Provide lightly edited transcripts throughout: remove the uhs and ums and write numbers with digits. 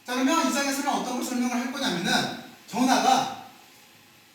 자, 그러면 이 장에서는 어떤 걸 설명을 할 거냐면은 전하가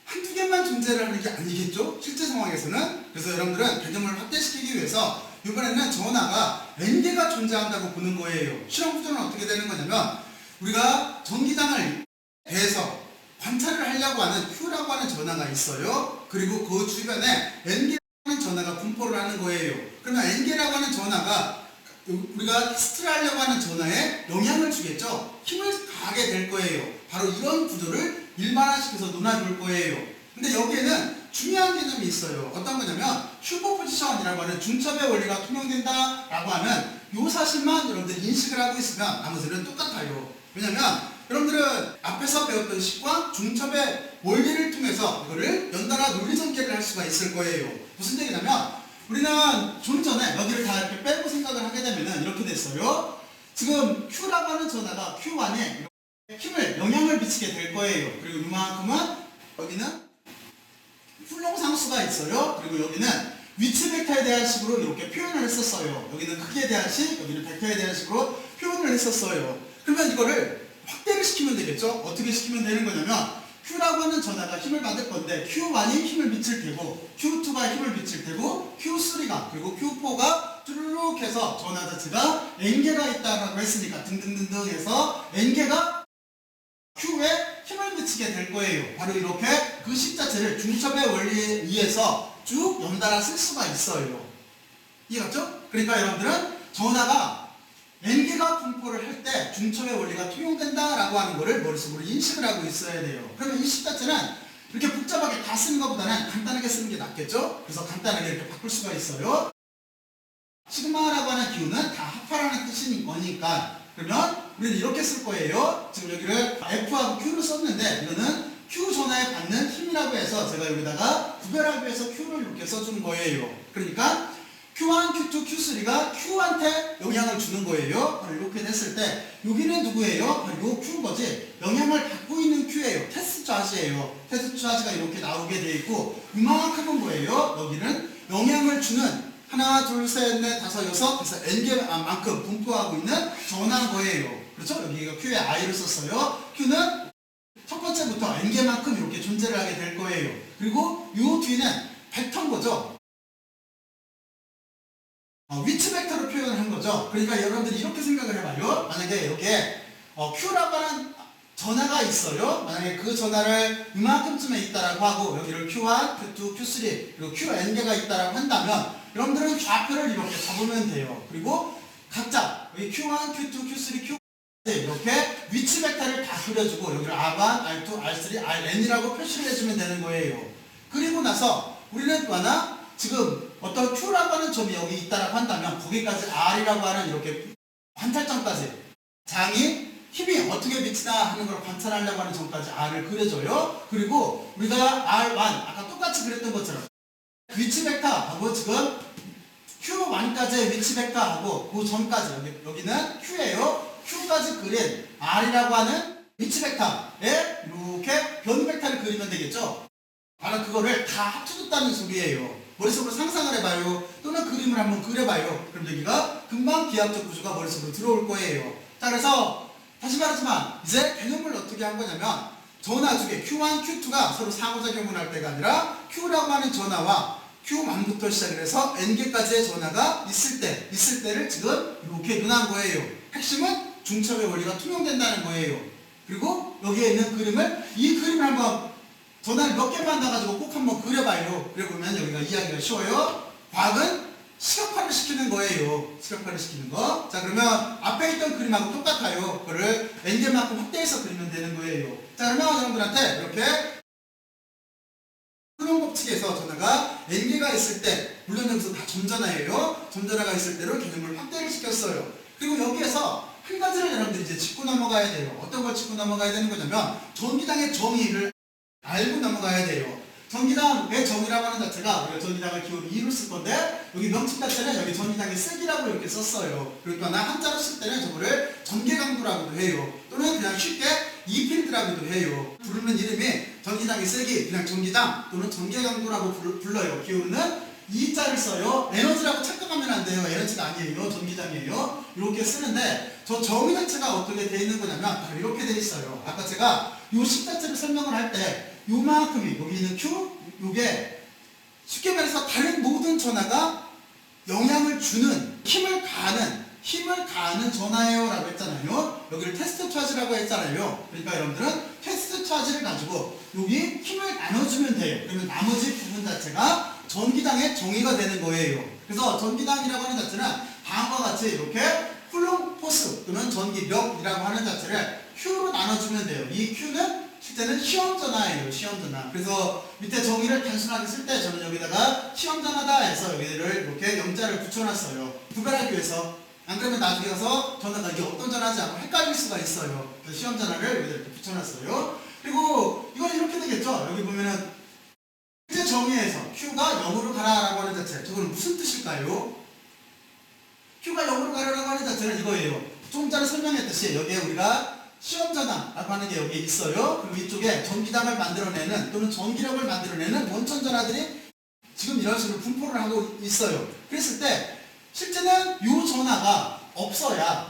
한두 개만 존재를 하는 게 아니겠죠? 실제 상황에서는. 그래서 여러분들은 개념을 확대시키기 위해서 이번에는 전하가 n개가 존재한다고 보는 거예요. 실험 구조는 어떻게 되는 거냐면 우리가 전기장을 대해서 관찰을 하려고 하는 Q라고 하는 전하가 있어요. 그리고 그 주변에 n개라는 전하가 분포를 하는 거예요. 그러면 n개라고 하는 전하가 우리가 테스트를 하려고 하는 전하에 영향을 주겠죠. 힘을 가하게 될 거예요. 바로 이런 구조를 일반화시켜서 논해볼 거예요. 근데 여기에는 중요한 개념이 있어요. 어떤 거냐면 슈퍼포지션이라고 하는 중첩의 원리가 통용된다라고 하는 이 사실만 여러분들이 인식을 하고 있으면 나머지는 똑같아요. 왜냐면 여러분들은 앞에서 배웠던 식과 중첩의 원리를 통해서 이거를 연달아 논리전개를 할 수가 있을 거예요. 무슨 얘기냐면 우리는 좀 전에 여기를 다 이렇게 빼고 생각을 하게 되면 이렇게 됐어요. 지금 Q라고 하는 전하가 Q1에 힘을, 영향을 미치게 될 거예요. 그리고 이만큼은 여기는 훌렁상수가 있어요. 그리고 여기는 위치 벡터에 대한 식으로 이렇게 표현을 했었어요. 여기는 크기에 대한 식, 여기는 벡터에 대한 식으로 표현을 했었어요. 그러면 이거를 확대를 시키면 되겠죠? 어떻게 시키면 되는 거냐면 Q라고 하는 전하가 힘을 받을 건데 Q1이 힘을 미칠 테고 Q2가 힘을 미칠 테고 Q3가 그리고 Q4가 쭈르륵 해서 전하 자체가 n개가 있다라고 했으니까 등등등등 해서 n개가 Q에 힘을 미치게 될 거예요. 바로 이렇게 그 식 자체를 중첩의 원리에 의해서 쭉 연달아 쓸 수가 있어요. 이해갔죠? 그러니까 여러분들은 전하가 n개가 분포를 할 때 중첩의 원리가 통용된다라고 하는 거를 머릿속으로 인식을 하고 있어야 돼요. 그러면 이 식 자체는 이렇게 복잡하게 다 쓰는 것보다는 간단하게 쓰는 게 낫겠죠? 그래서 간단하게 이렇게 바꿀 수가 있어요. 시그마라고 하는 기호는 다 합하라는 뜻인 거니까 그러면 우리는 이렇게 쓸 거예요. 지금 여기를 F하고 Q를 썼는데 이거는 Q 전하에 받는 힘이라고 해서 제가 여기다가 구별하기 위해서 Q를 이렇게 써준 거예요. 그러니까 Q1, Q2, Q3가 Q한테 영향을 주는 거예요. 바로 이렇게 됐을 때 여기는 누구예요? 바로 요 Q인 거지. 영향을 받고 있는 Q예요. 테스트 차지예요. 테스트 차지가 이렇게 나오게 돼 있고 이만큼은 뭐예요? 여기는 영향을 주는 하나, 둘, 셋, 넷, 다섯, 여섯 그래서 n개만큼 분포하고 있는 전화인 거예요. 그렇죠? 여기가 Q에 I를 썼어요. Q는 첫 번째부터 n개만큼 이렇게 존재를 하게 될 거예요. 그리고 이 뒤는 벡터인 거죠. 위치 벡터로 표현을 한 거죠. 그러니까 여러분들이 이렇게 생각을 해봐요. 만약에 이렇게 Q라고 하는 전하가 있어요. 만약에 그 전하를 이만큼쯤에 있다라고 하고 여기를 Q1, Q2, Q3 그리고 Qn개가 있다라고 한다면 여러분들은 좌표를 이렇게 잡으면 돼요. 그리고 각자 여기 Q1, Q2, Q3, Q 이렇게 위치 벡터를 다 그려주고 여기를 R1, R2, R3, Rn이라고 표시를 해주면 되는 거예요. 그리고 나서 우리는 또 하나 지금 어떤 Q라고 하는 점이 여기 있다라고 한다면 거기까지 R이라고 하는 이렇게 관찰점까지 장이 힘이 어떻게 미치나 하는 걸 관찰하려고 하는 점까지 R을 그려줘요. 그리고 우리가 R1 아까 똑같이 그렸던 것처럼 위치 벡터하고 지금 Q1까지의 위치 벡터하고 그 전까지 여기는 Q예요. Q까지 그린 R이라고 하는 위치 벡터에 이렇게 변 벡터를 그리면 되겠죠. 바로 그거를 다 합쳐줬다는 소리예요. 머릿속으로 상상을 해봐요. 또는 그림을 한번 그려봐요. 그럼 여기가 금방 기하학적 구조가 머릿속으로 들어올 거예요. 자, 그래서 다시 말하지만 이제 개념을 어떻게 한 거냐면 전하 중에 Q1, Q2가 서로 상호작용을 할 때가 아니라 Q라고 하는 전하와 Q만부터 시작을 해서 n개까지의 전하가 있을 때를 지금 이렇게 논한 거예요. 핵심은 중첩의 원리가 통용된다는 거예요. 그리고 여기에 있는 그림을 이 그림을 한번 전화를 몇 개만 놔가지고 꼭 한번 그려봐요. 그려보면 여기가 이해하기가 쉬워요. 과학은 시각화를 시키는 거예요. 시각화를 시키는 거. 자, 그러면 앞에 있던 그림하고 똑같아요. 그거를 n개만큼 확대해서 그리면 되는 거예요. 자, 그러면 여러분들한테 이렇게 흐름 법칙에서 전화가 n개가 있을 때, 물론 여기서 다 점전화예요. 점전화가 있을 때로 개념을 확대를 시켰어요. 그리고 여기에서 한 가지를 여러분들이 이제 짚고 넘어가야 돼요. 어떤 걸 짚고 넘어가야 되는 거냐면 전기장의 정의를 알고 넘어가야 돼요. 전기장의 정의라고 하는 자체가 우리가 전기장의 기호를 2로 쓸 건데 여기 명칭 자체는 여기 전기장의 세기라고 이렇게 썼어요. 그리고 하나 한자로 쓸 때는 저거를 전개강도라고도 해요. 또는 그냥 쉽게 E필드라고도 해요. 부르는 이름이 전기장의 세기, 그냥 전기장 또는 전개강도라고 불러요. 기호는 E자를 써요. 에너지라고 착각하면 안 돼요. 에너지가 아니에요. 전기장이에요. 이렇게 쓰는데 저 정의 자체가 어떻게 돼 있는 거냐면 바로 이렇게 돼 있어요. 아까 제가 요 식 자체를 설명을 할 때 요만큼이 여기 있는 Q 요게 쉽게 말해서 다른 모든 전하가 영향을 주는 힘을 가하는 전하예요 라고 했잖아요. 여기를 테스트 차지라고 했잖아요. 그러니까 여러분들은 테스트 차지를 가지고 여기 힘을 나눠주면 돼요. 그러면 나머지 부분 자체가 전기당의 정의가 되는 거예요. 그래서 전기당이라고 하는 자체는 다음과 같이 이렇게 쿨롱 포스 또는 전기력이라고 하는 자체를 Q로 나눠주면 돼요. 이 Q는 실제는 시험전화예요. 시험전화. 그래서 밑에 정의를 단순하게 쓸 때 저는 여기다가 시험전화다 해서 여기를 이렇게 영자를 붙여놨어요. 구별하기 위해서. 안 그러면 나중에 가서 전화가 이게 어떤 전화인지 아마 헷갈릴 수가 있어요. 그래서 시험전화를 여기다 이렇게 붙여놨어요. 그리고 이건 이렇게 되겠죠. 여기 보면은 실제 정의에서 Q가 0으로 가라라고 하는 자체. 저거는 무슨 뜻일까요? Q가 0으로 가라라고 하는 자체는 이거예요. 조금 전에 설명했듯이 여기에 우리가 시험전화라고 하는 게 여기 있어요. 그리고 이쪽에 전기당을 만들어내는 또는 전기력을 만들어내는 원천 전하들이 지금 이런 식으로 분포를 하고 있어요. 그랬을 때 실제는 이 전하가 없어야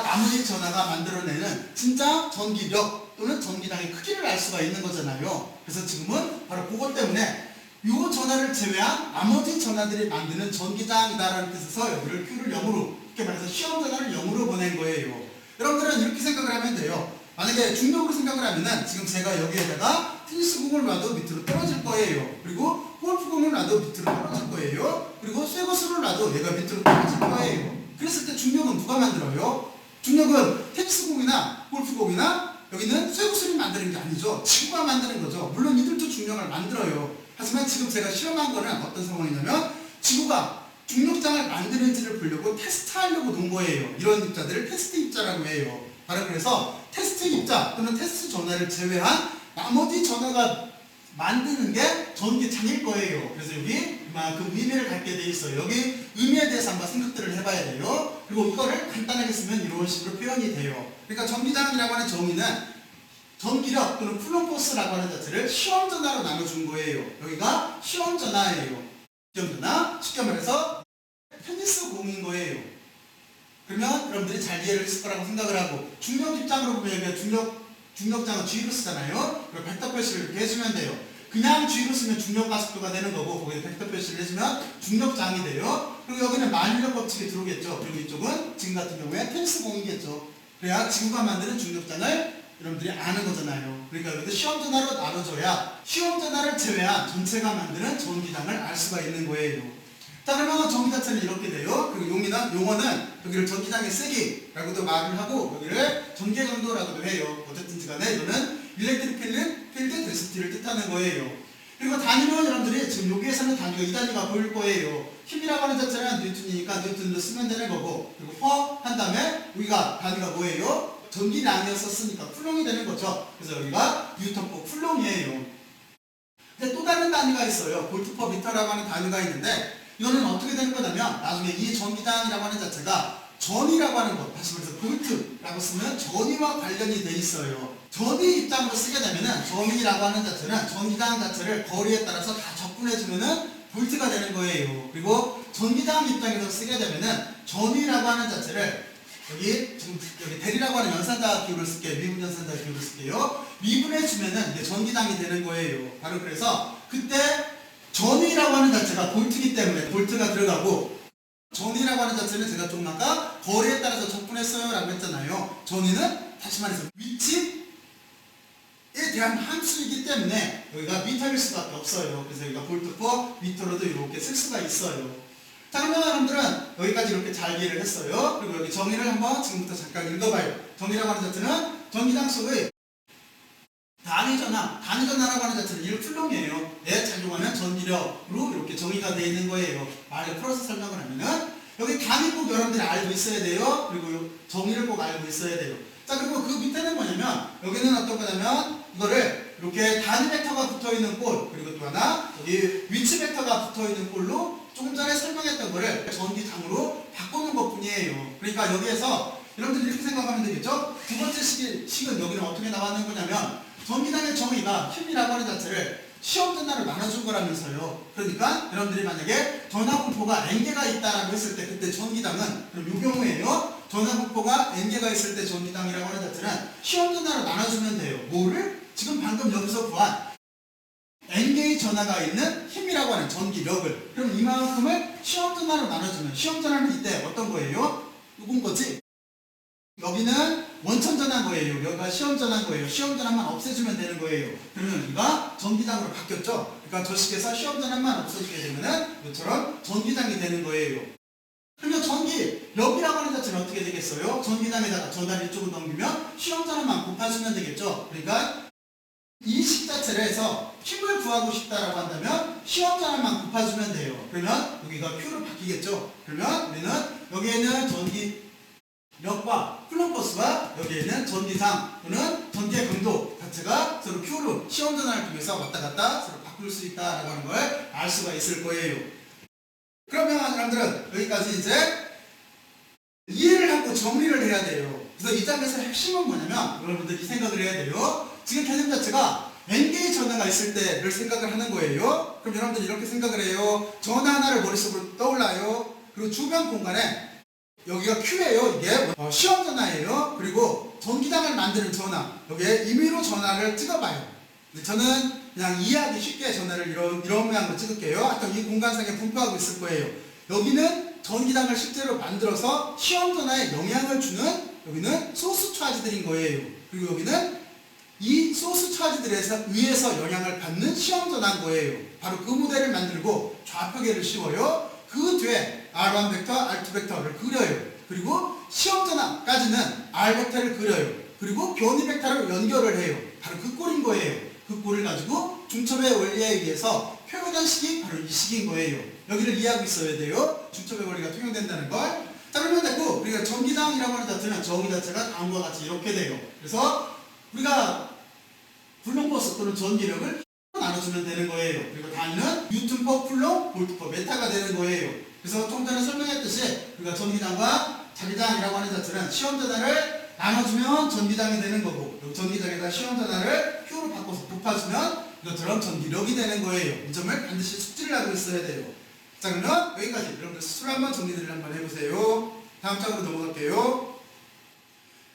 나머지 전하가 만들어내는 진짜 전기력 또는 전기당의 크기를 알 수가 있는 거잖아요. 그래서 지금은 바로 그것 때문에 이 전하를 제외한 나머지 전하들이 만드는 전기장이다라는 뜻에서 여기를 Q를 0으로 이렇게 말해서 시험 전하를 0으로 보낸 거예요. 여러분들은 이렇게 생각을 하면 돼요. 만약에 중력으로 생각을 하면은 지금 제가 여기에다가 테니스공을 놔도 밑으로 떨어질 거예요. 그리고 골프공을 놔도 밑으로 떨어질 거예요. 그리고 쇠거스를 놔도 얘가 밑으로 떨어질 거예요. 그랬을 때 중력은 누가 만들어요? 중력은 테니스공이나 골프공이나 여기는 쇠구슬이 만드는 게 아니죠. 지구가 만드는 거죠. 물론 이들도 중력을 만들어요. 하지만 지금 제가 실험한 거는 어떤 상황이냐면 지구가 중력장을 만드는지를 보려고 테스트하려고 놓은 거예요. 이런 입자들을 테스트 입자라고 해요. 바로 그래서 테스트 입자 또는 테스트 전하를 제외한 나머지 전하가 만드는 게 전기장일 거예요. 그래서 여기 그 의미를 갖게 돼 있어요. 여기 의미에 대해서 한번 생각들을 해봐야 돼요. 그리고 이거를 간단하게 쓰면 이런 식으로 표현이 돼요. 그러니까 전기장이라고 하는 정의는 전기력 또는 쿨롱포스라고 하는 자체를 시험전하로 나눠준 거예요. 여기가 시험전하예요. 시험전하, 쉽게 말해서 테니스 공인 거예요. 그러면 여러분들이 잘 이해를 했을 거라고 생각을 하고 중력 입장으로 보면 여기가 중력장은 G로 쓰잖아요. 그리고 벡터 표시를 이렇게 해주면 돼요. 그냥 G로 쓰면 중력 가속도가 되는 거고 거기에 벡터 표시를 해주면 중력장이 돼요. 그리고 여기는 만유력 법칙이 들어오겠죠. 그리고 이쪽은 지금 같은 경우에 테니스 공이겠죠. 그래야 지구가 만드는 중력장을 여러분들이 아는 거잖아요. 그러니까 여기도 시험전하로 나눠줘야 시험전하를 제외한 전체가 만드는 전기장을 알 수가 있는 거예요. 자, 그러면 전기 자체는 이렇게 돼요. 그리고 용어는 여기를 전기장의 세기라고도 말을 하고 여기를 전개 강도라고도 해요. 어쨌든지 간에 이거는 일렉트릭 필드 데시티를 뜻하는 거예요. 그리고 단위는 여러분들이 지금 여기에서는 단위가 이 단위가 보일 거예요. 힘이라고 하는 자체는 뉴턴이니까 뉴턴으로 쓰면 되는 거고 그리고 퍼 한 다음에 여기가 단위가 뭐예요? 전기량이었었으니까 쿨롱이 되는 거죠. 그래서 여기가 뉴턴 퍼 쿨롱이에요. 근데 또 다른 단위가 있어요. 볼트 퍼 미터라고 하는 단위가 있는데 이거는 어떻게 되는 거냐면 나중에 이 전기장이라고 하는 자체가 전이라고 하는 것, 다시 말해서 볼트라고 쓰면 전이와 관련이 돼 있어요. 전이 입장으로 쓰게 되면은 전이라고 하는 자체는 전기장 자체를 거리에 따라서 다 접근해주면은 볼트가 되는 거예요. 그리고 전기장 입장에서 쓰게 되면은 전이라고 하는 자체를 여기 대리라고 하는 연산자 기호를 쓸게요. 미분 연산자 기호를 쓸게요. 미분해주면은 이게 전기장이 되는 거예요. 바로 그래서 그때 전이라고 하는 자체가 볼트이기 때문에 볼트가 들어가고 전이라고 하는 자체는 제가 좀 아까 거리에 따라서 접근했어요 라고 했잖아요. 전이는 다시 말해서 위치에 대한 함수이기 때문에 여기가 미터일 수밖에 없어요. 그래서 여기가 볼트 퍼 미터로도 이렇게 쓸 수가 있어요. 자, 그러면 여러분들은 여기까지 이렇게 잘 이해를 했어요. 그리고 여기 정의를 한번 지금부터 잠깐 읽어봐요. 정의라고 하는 자체는 전기장 속의 단위전하라고 하는 자체는 1 쿨롱이에요. 작용하는 전기력으로 이렇게 정의가 되어 있는 거예요. 말을 풀어서 설명을 하면은 여기 단위 꼭 여러분들이 알고 있어야 돼요. 그리고 정의를 꼭 알고 있어야 돼요. 자, 그리고 그 밑에는 뭐냐면 여기는 어떤 거냐면 이거를 이렇게 단위 벡터가 붙어 있는 꼴 그리고 또 하나 여기 위치 벡터가 붙어 있는 꼴로 조금 전에 설명했던 거를 전기장으로 바꾸는 것 뿐이에요. 그러니까 여기에서 여러분들이 이렇게 생각하면 되겠죠? 두 번째 식은 여기는 어떻게 나왔는 거냐면 전기장의 정의가 힘이라고 하는 자체를 시험 전화로 나눠준 거라면서요. 그러니까 여러분들이 만약에 전화 분포가 n개가 있다라고 했을 때 그때 전기당은 그럼 이 경우에요. 전화 분포가 n개가 있을 때 전기당이라고 하는 자체는 시험 전화로 나눠주면 돼요. 뭐를? 지금 방금 여기서 구한 n개의 전하가 있는 힘이라고 하는 전기력을. 그럼 이만큼을 시험 전화로 나눠주면 시험 전화는 이때 어떤 거예요? 누군 거지? 여기는 원천 전환 거예요. 여기가 시험 전환 거예요. 시험 전환만 없애주면 되는 거예요. 그러면 여기가 전기장으로 바뀌었죠. 그러니까 저 식에서 시험 전환만 없어지게 되면은 이처럼 전기장이 되는 거예요. 그러면 전기력이라고 하는 자체는 어떻게 되겠어요? 전기장에다가 전화를 이쪽으로 넘기면 시험 전환만 곱해주면 되겠죠. 그러니까 이 식 자체를 해서 힘을 구하고 싶다라고 한다면 시험 전환만 곱해주면 돼요. 그러면 여기가 Q로 바뀌겠죠. 그러면 우리는 여기에는 전기력과 플럼버스와 여기에는 전기장 또는 전기의 강도 자체가 서로 Q로 시험 전환을 통해서 왔다 갔다 서로 바꿀 수 있다라고 하는 걸 알 수가 있을 거예요. 그러면 여러분들은 여기까지 이제 이해를 하고 정리를 해야 돼요. 그래서 이 장에서 핵심은 뭐냐면 여러분들이 생각을 해야 돼요. 지금 개념 자체가 n개의 전하가 있을 때를 생각을 하는 거예요. 그럼 여러분들이 이렇게 생각을 해요. 전하 하나를 머릿속으로 떠올라요. 그리고 주변 공간에 여기가 Q예요. 이게 시험 전하예요. 그리고 전기장을 만드는 전하, 여기에 임의로 전하를 찍어봐요. 저는 그냥 이해하기 쉽게 전하를 이런 모양으로 찍을게요. 하여튼 이 공간상에 분포하고 있을 거예요. 여기는 전기장을 실제로 만들어서 시험 전하에 영향을 주는 여기는 소스 차지들인 거예요. 그리고 여기는 이 소스 차지들에서 의해서 영향을 받는 시험 전환 거예요. 바로 그 모델을 만들고 좌표계를 씌워요. 그 뒤에 R1 벡터, R2 벡터를 그려요. 그리고 시험 전환까지는 R 벡터를 그려요. 그리고 변이 벡터를 연결을 해요. 바로 그 꼴인 거예요. 그 꼴을 가지고 중첩의 원리에 의해서 표현한 식이 바로 이 식인 거예요. 여기를 이해하고 있어야 돼요. 중첩의 원리가 통용된다는 걸. 자, 그러면 됐고, 우리가 전기장이라고 하는 자체는 정의 자체가 다음과 같이 이렇게 돼요. 그래서 우리가 쿨럼버스 또는 전기력을 나눠주면 되는 거예요. 그리고 단위는 뉴턴 퍼 쿨럼, 볼트 퍼 메타가 되는 거예요. 그래서 좀 전에 설명했듯이 우리가 전기장과 자기장이라고 하는 자체는 시험 전하를 나눠주면 전기장이 되는 거고, 여기 전기장에다 시험 전하를 Q로 바꿔서 곱해주면 이것처럼 전기력이 되는 거예요. 이 점을 반드시 숙지를 하고 있어야 돼요. 자, 그러면 여기까지 여러분들 스스로 한번 정리를 한번 해보세요. 다음 장으로 넘어갈게요.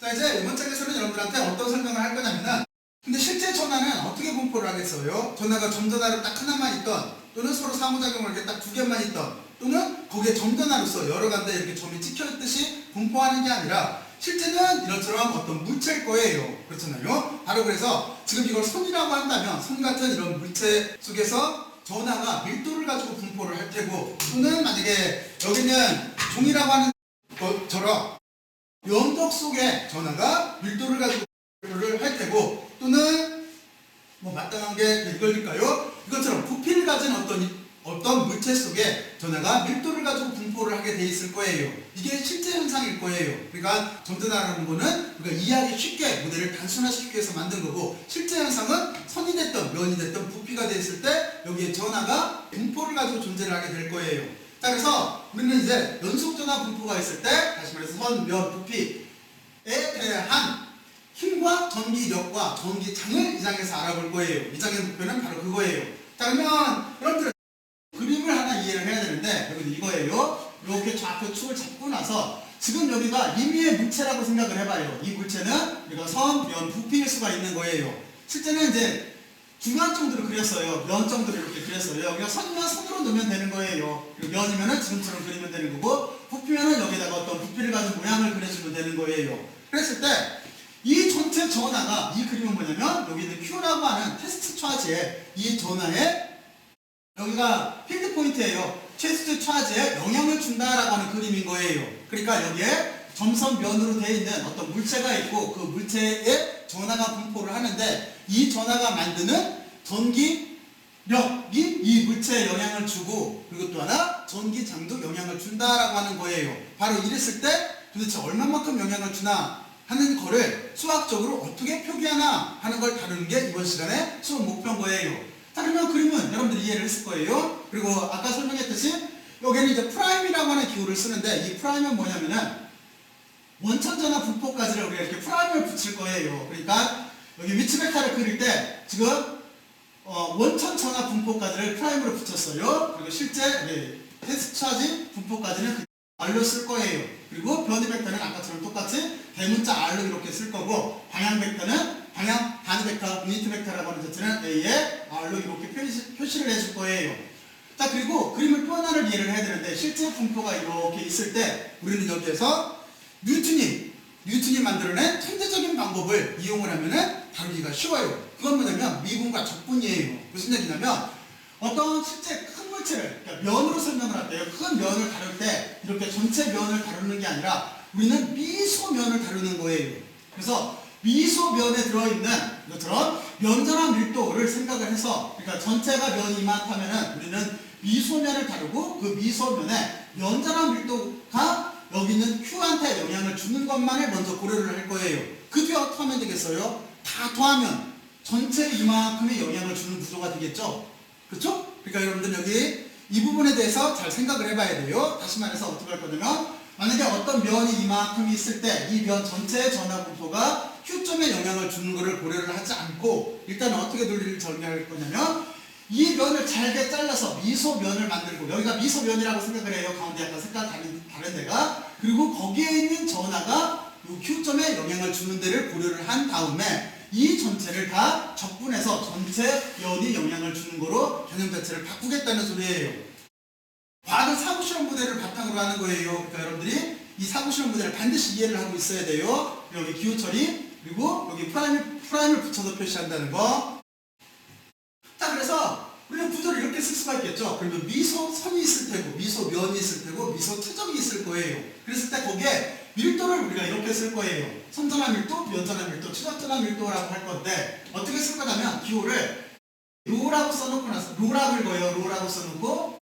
자, 이제 이번 장에서는 여러분들한테 어떤 설명을 할 거냐면은, 근데 실제 전하는 어떻게 분포를 하겠어요? 전하가 점전하로 딱 하나만 있던, 또는 서로 상호작용을 이렇게 딱 두 개만 있던, 또는 거기에 점전하로서 여러 간데 이렇게 점이 찍혀있듯이 분포하는 게 아니라 실제는 이런처럼 어떤 물체일 거예요. 그렇잖아요? 바로 그래서 지금 이걸 선이라고 한다면 선 같은 이런 물체 속에서 전하가 밀도를 가지고 분포를 할 테고, 또는 만약에 여기는 종이라고 하는 것처럼 면적 속에 전하가 밀도를 가지고 분포를 할 테고, 또는 뭐 마땅한 게 이걸일까요? 이것처럼 부피를 가진 어떤 물체 속에 전하가 밀도를 가지고 분포를 하게 돼 있을 거예요. 이게 실제 현상일 거예요. 그러니까 점전하라는 거는 우리가 이해하기 쉽게 모델을 단순화시키기 위해서 만든 거고, 실제 현상은 선이 됐던 면이 됐던 부피가 됐을 때 여기에 전하가 분포를 가지고 존재를 하게 될 거예요. 자, 그래서 우리는 이제 연속 전하 분포가 있을 때 다시 말해서 선, 면, 부피에 대한 힘과 전기력과 전기장을 이 장에서 알아볼 거예요. 이 장의 목표는 바로 그거예요. 자, 그러면 여러분들 그림을 하나 이해를 해야 되는데, 여기 이거예요. 이렇게 좌표 축을 잡고 나서 지금 여기가 임의의 물체라고 생각을 해봐요. 이 물체는 우리가 선, 면, 부피일 수가 있는 거예요. 실제는 이제 중간 정도로 그렸어요. 면 정도로 이렇게 그렸어요. 여기가 선이면 선으로 넣으면 되는 거예요. 그리고 면이면은 지금처럼 그리면 되는 거고, 부피면은 여기다가 어떤 부피를 가진 모양을 그려주면 되는 거예요. 그랬을 때 이 전체 전하가, 이 그림은 뭐냐면 여기 있는 Q라고 하는 테스트 차지에 이 전하에 여기가 필드 포인트예요. 테스트 차지에 영향을 준다라고 하는 그림인 거예요. 그러니까 여기에 점선 면으로 되어 있는 어떤 물체가 있고, 그 물체에 전하가 분포를 하는데, 이 전하가 만드는 전기력이 이 물체에 영향을 주고, 그리고 또 하나 전기장도 영향을 준다라고 하는 거예요. 바로 이랬을 때 도대체 얼마만큼 영향을 주나 하는 거를 수학적으로 어떻게 표기하나 하는 걸 다루는 게 이번 시간에 수업 목표인 거예요. 자, 그러면 그림은 여러분들이 이해를 했을 거예요. 그리고 아까 설명했듯이 여기는 이제 프라임이라고 하는 기호를 쓰는데, 이 프라임은 뭐냐면은 원천전화 분포까지를 우리가 이렇게 프라임을 붙일 거예요. 그러니까 여기 위치 벡터를 그릴 때 지금 원천 전압 분포까지를 프라임으로 붙였어요. 그리고 실제 테스트 차지 분포까지는 R로 쓸 거예요. 그리고 변이 벡터는 아까처럼 똑같이 대문자 R로 이렇게 쓸 거고, 방향 벡터는 방향 단위 벡터, 유니트 벡터라고 하는 자체는 A에 R로 이렇게 표시를 해줄 거예요. 자, 그리고 그림을 표현하는 이해를 해야 되는데, 실제 분포가 이렇게 있을 때 우리는 여기에서 뉴턴이 만들어낸 천재적인 방법을 이용을 하면은 다루기가 쉬워요. 그건 뭐냐면 미분과 적분이에요. 무슨 얘기냐면 어떤 실제 큰 물체를, 그러니까 면으로 설명을 할게요. 큰 면을 다룰 때 이렇게 전체 면을 다루는 게 아니라 우리는 미소면을 다루는 거예요. 그래서 미소면에 들어있는 이것처럼 면전압 밀도를 생각을 해서, 그러니까 전체가 면이 이만하면은 우리는 미소면을 다루고, 그 미소면에 면전압 밀도가 여기 있는 Q한테 영향을 주는 것만을 먼저 고려를 할 거예요. 그 뒤에 어떻게 하면 되겠어요? 다 더하면 전체 이만큼의 영향을 주는 구조가 되겠죠? 그렇죠? 그러니까 여러분들 여기 이 부분에 대해서 잘 생각을 해봐야 돼요. 다시 말해서 어떻게 할 거냐면, 만약에 어떤 면이 이만큼이 있을 때 이 면 전체의 전압 분포가 Q점에 영향을 주는 것을 고려를 하지 않고, 일단 어떻게 논리를 전개할 거냐면, 이 면을 잘게 잘라서 미소면을 만들고, 여기가 미소면이라고 생각을 해요. 가운데 약간 색깔 다른 데가. 그리고 거기에 있는 전하가 이 Q점에 영향을 주는 데를 고려를 한 다음에 이 전체를 다 적분해서 전체 면이 영향을 주는 거로 개념 자체를 바꾸겠다는 소리예요. 과학은 사고실험 모델을 바탕으로 하는 거예요. 그러니까 여러분들이 이 사고실험 모델을 반드시 이해를 하고 있어야 돼요. 여기 기호 처리, 그리고 여기 프라임을 붙여서 표시한다는 거. 자, 그래서 우리는 구조를 이렇게 쓸 수가 있겠죠. 그러면 미소선이 있을 테고, 미소면이 있을 테고, 미소최적이 있을 거예요. 그랬을 때 거기에 밀도를 우리가 이렇게 쓸 거예요. 선전압 밀도, 면전압 밀도, 최적전압 밀도라고 할 건데, 어떻게 쓸 거냐면 기호를 로라고 써놓고 나서, 로라고 읽어요. 로라고 써놓고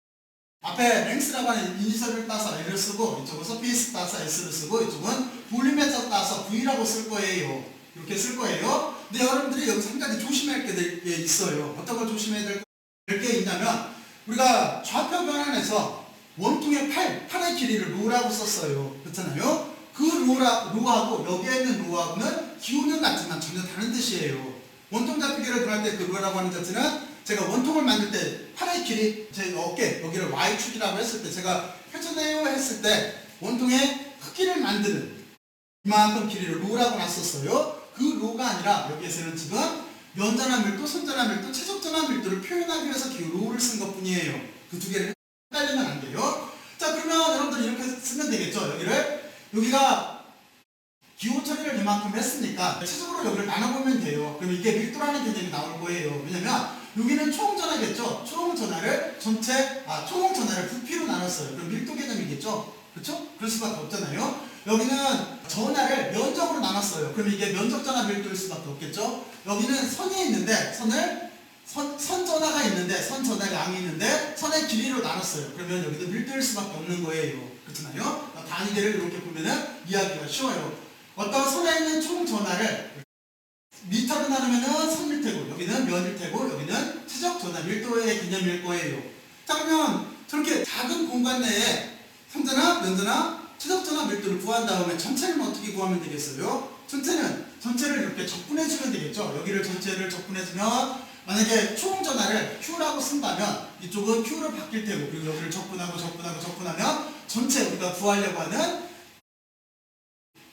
앞에 랭스라고 하는 인지설을 따서 L을 쓰고, 이쪽은 서피스 따서 S를 쓰고, 이쪽은 볼륨에 따서 V라고 쓸 거예요. 이렇게 쓸 거예요. 근데 여러분들이 여기서 한 가지 조심해야 할 게 있어요. 어떤 걸 조심해야 될 게 있냐면, 우리가 좌표 변환에서 원통의 팔의 길이를 로라고 썼어요. 그렇잖아요? 그 로하고 여기에 있는 로하고는 기호는 같지만 전혀 다른 뜻이에요. 원통 잡히기를 들어갈 때 그 로라고 하는 자체는, 제가 원통을 만들 때 팔의 길이, 제 어깨 여기를 Y축이라고 했을 때, 제가 펼쳐내요 했을 때 원통의 크기를 만드는 이만큼 길이를 로라고 놨었어요. 그 로가 아니라 여기에서는 지금 면전압 밀도, 선전압 밀도, 최적전압 밀도를 표현하기 위해서 기호 로를 쓴 것 뿐이에요. 그 두 개를 헷갈리면 안 돼요. 자, 그러면 여러분들 이렇게 쓰면 되겠죠. 여기가 기호 처리를 이만큼 했으니까 최종적으로 여기를 나눠보면 돼요. 그러면 이게 밀도라는 개념이 나올 거예요. 왜냐면 여기는 총전하겠죠. 총전하를 총전하를 부피로 나눴어요. 그럼 밀도 개념이겠죠. 그렇죠? 그럴 수밖에 없잖아요. 여기는 전하를 면적으로 나눴어요. 그럼 이게 면적 전하 밀도일 수밖에 없겠죠. 여기는 선이 있는데 선 전하가 있는데, 선 전하 양이 있는데 선의 길이로 나눴어요. 그러면 여기도 밀도일 수밖에 없는 거예요. 그렇잖아요. 단위대를 이렇게 보면은 이해하기가 쉬워요. 어떤 선에 있는 총 전하를 미터로 나누면은 선일 테고, 여기는 면일 테고, 여기는 최적 전하 밀도의 개념일 거예요. 자, 그러면 저렇게 작은 공간 내에 선전압, 면전압, 최적 전압 밀도를 구한 다음에 전체는 어떻게 구하면 되겠어요? 전체를 이렇게 적분해주면 되겠죠. 여기를 전체를 적분해주면, 만약에 총 전하를 Q라고 쓴다면 이쪽은 Q로 바뀔 테고, 그리고 여기를 적분하면 전체 우리가 구하려고 하는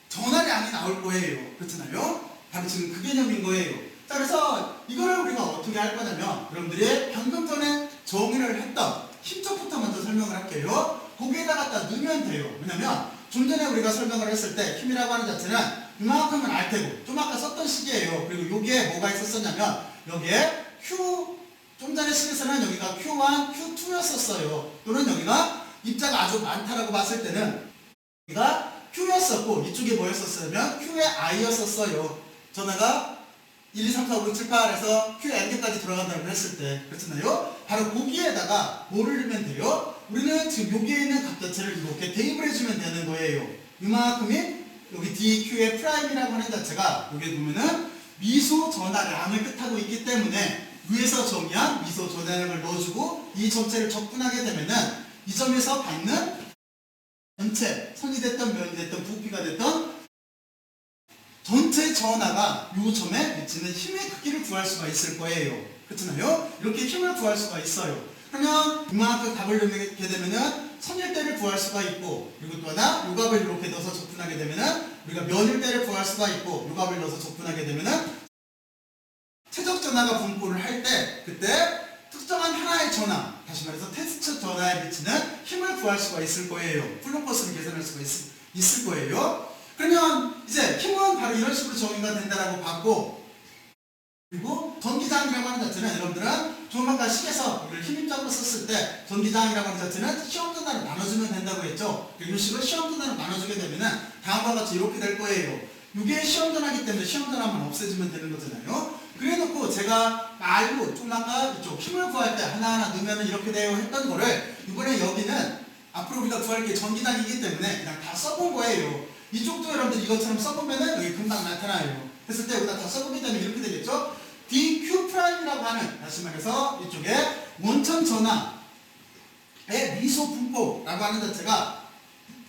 전하량이 나올 거예요. 그렇잖아요? 바로 지금 그 개념인 거예요. 자, 그래서 이거를 우리가 어떻게 할 거냐면, 여러분들이 방금 전에 정의를 했던 힘적부터 먼저 설명을 할게요. 거기에다 갖다 넣으면 돼요. 왜냐면 좀 전에 우리가 설명을 했을 때 힘이라고 하는 자체는 이만큼은 알 테고, 좀 아까 썼던 식이에요. 그리고 여기에 뭐가 있었었냐면, 여기에 Q, 좀 전에 식에서는 여기가 Q1, Q2였었어요. 또는 여기가 입자가 아주 많다라고 봤을 때는 여기가 Q였었고, 이쪽이 뭐였었냐면 Q의 I였었어요. 전화가 1, 2, 3, 4, 5, 6, 7, 8에서 Qn개까지 들어간다고 했을 때, 그렇잖아요? 바로 거기에다가 뭐를 넣으면 돼요? 우리는 지금 여기에 있는 값 자체를 이렇게 대입을 해주면 되는 거예요. 이만큼이 여기 DQ의 프라임이라고 하는 자체가 여기에 보면은 미소 전하량을 뜻하고 있기 때문에, 위에서 정의한 미소 전하량을 넣어주고 이 전체를 적분하게 되면은 이 점에서 받는 전체, 선이 됐던 면이 됐던 부피가 됐던 전체 전하가 이 점에 미치는 힘의 크기를 구할 수가 있을 거예요. 그렇잖아요. 이렇게 힘을 구할 수가 있어요. 그러면 이만큼 값을 넣게 되면은 선일대를 구할 수가 있고, 그리고 또 하나 요 값을 이렇게 넣어서 접근하게 되면은 우리가 면일대를 구할 수가 있고, 요 값을 넣어서 접근하게 되면은 최적 전하가 분포를 할 때 그때 특정한 하나의 전하, 다시 말해서 테스트 전하에 미치는 힘을 구할 수가 있을 거예요. 플루퍼스를 계산할 수가 있을 거예요. 그러면 이제 힘은 바로 이런 식으로 정의가 된다라고 봤고, 그리고 전기장이라고 하는 자체는 여러분들은 조만간 식에서 이걸 힘입장으로 썼을 때 전기장이라고 하는 자체는 시험 전하로 나눠주면 된다고 했죠. 이 식을 시험 전하로 나눠주게 되면은 다음과 같이 이렇게 될 거예요. 이게 시험 전하기 때문에 시험 전하만 없애주면 되는 거잖아요. 그래놓고 제가 말고 좀 아까 이쪽 힘을 구할 때 하나하나 넣으면 이렇게 돼요 했던 거를 이번에 여기는 앞으로 우리가 구할 게 전기장이기 때문에 그냥 다 써본 거예요. 이쪽도 여러분들 이것처럼 써보면은 여기 금방 나타나요. 했을 때 우리가 다 써보게 되면 이렇게 되겠죠. dq'이라고 하는, 다시 말해서 이쪽에 원천 전하의 미소 분포라고 하는 자체가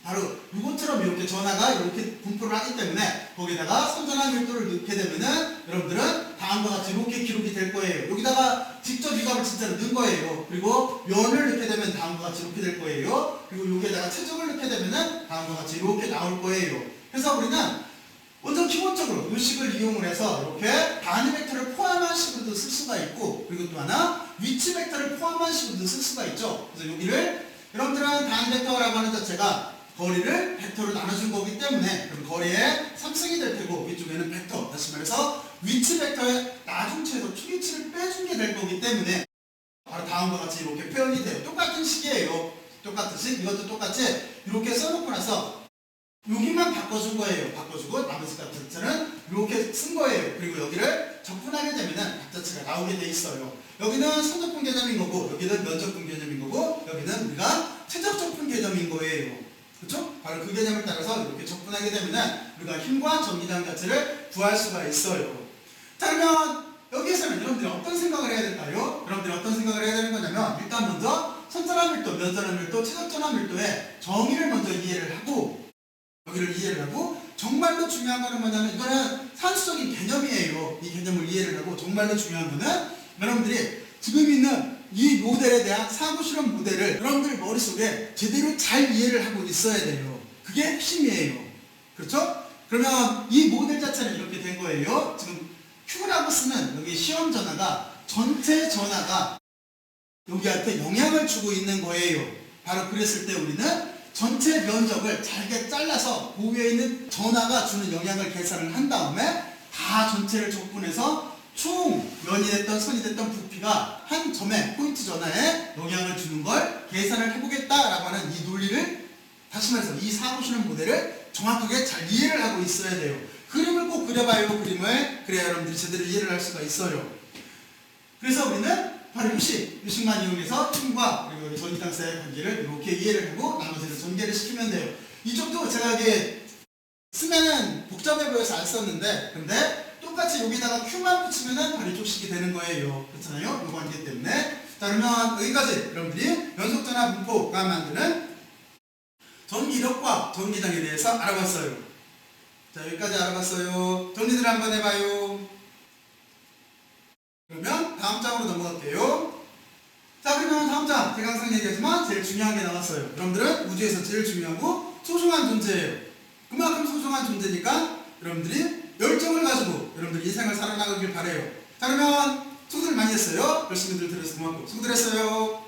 바로 이것처럼 이렇게 전하가 이렇게 분포를 하기 때문에 거기다가 선전한 밀도를 넣게 되면은 여러분들은 다음과 같이 이렇게 기록이 될 거예요. 여기다가 직접 이 값을 진짜로 넣은 거예요. 그리고 면을 넣게 되면 다음과 같이 이렇게 될 거예요. 그리고 여기에다가 최적을 넣게 되면은 다음과 같이 이렇게 나올 거예요. 그래서 우리는 먼저 기본적으로 이 식을 이용을 해서 이렇게 단위 벡터를 포함한 식으로도 쓸 수가 있고, 그리고 또 하나 위치 벡터를 포함한 식으로도 쓸 수가 있죠. 그래서 여기를 여러분들은 단위 벡터라고 하는 자체가 거리를 벡터로 나눠준 거기 때문에 그럼 거리의 3승이 될 테고, 위쪽에는 벡터, 다시 말해서 위치 벡터의 나중치에서 초기치를 빼준 게 될 거기 때문에 바로 다음과 같이 이렇게 표현이 돼요. 똑같은 식이에요. 똑같은 식, 이것도 똑같이 이렇게 써놓고 나서 여기만 바꿔준 거예요. 바꿔주고 나머지 값 자체는 이렇게 쓴 거예요. 그리고 여기를 접근하게 되면은 값 자체가 나오게 돼 있어요. 여기는 선적분 개념인 거고, 여기는 면적분 개념인 거고, 여기는 우리가 최적 적분 개념인 거예요. 그렇죠? 바로 그 개념을 따라서 이렇게 접근하게 되면은 우리가 힘과 전기장 자체를 구할 수가 있어요. 자, 그러면 여기에서는 여러분들이 어떤 생각을 해야 될까요? 여러분들이 어떤 생각을 해야 되는 거냐면, 일단 먼저 선전한 밀도, 면전한 밀도, 최적전한 밀도의 정의를 먼저 이해를 하고, 여기를 이해를 하고, 정말로 중요한 거는 뭐냐면 이거는 산수적인 개념이에요. 이 개념을 이해를 하고, 정말로 중요한 거는 여러분들이 지금 있는 이 모델에 대한 사고 실험 모델을 여러분들 머릿속에 제대로 잘 이해를 하고 있어야 돼요. 그게 핵심이에요. 그렇죠? 그러면 이 모델 자체는 이렇게 된 거예요. 지금 Q라고 쓰는 여기 시험 전하가, 전체 전하가 여기한테 영향을 주고 있는 거예요. 바로 그랬을 때 우리는 전체 면적을 잘게 잘라서 그 위에 있는 전하가 주는 영향을 계산을 한 다음에 다 전체를 적분해서 총 면이 됐던 선이 됐던 부피가 한 점에 포인트 전하에 영향을 주는 걸 계산을 해보겠다라고 하는 이 논리를, 다시 말해서 이 사고 실험 모델을 정확하게 잘 이해를 하고 있어야 돼요. 그림을 꼭 그려봐요. 그림을. 그래야 여러분들이 제대로 이해를 할 수가 있어요. 그래서 우리는 바로 유식만 이용해서 힘과 그리고 전기장사의 관계를 이렇게 이해를 하고 나머지를 전개를 시키면 돼요. 이쪽도 제가 이게 쓰면은 복잡해 보여서 안 썼는데, 근데 똑같이 여기다가 Q만 붙이면은 바로 이쪽식이 되는 거예요. 그렇잖아요? 이 관계 때문에. 자, 그러면 여기까지 여러분들이 연속전화 분포가 만드는 전기력과 전기장에 대해서 알아봤어요. 자, 여기까지 알아봤어요. 정리들 한번 해봐요. 그러면 다음 장으로 넘어갈게요. 자, 그러면 다음 장, 제가 항상 얘기하지만 제일 중요한 게 나왔어요. 여러분들은 우주에서 제일 중요하고 소중한 존재예요. 그만큼 소중한 존재니까 여러분들이 열정을 가지고 여러분들이 인생을 살아나가길 바래요. 자, 그러면 수고들 많이 했어요. 열심히들 들어서 고맙고 수고들 했어요.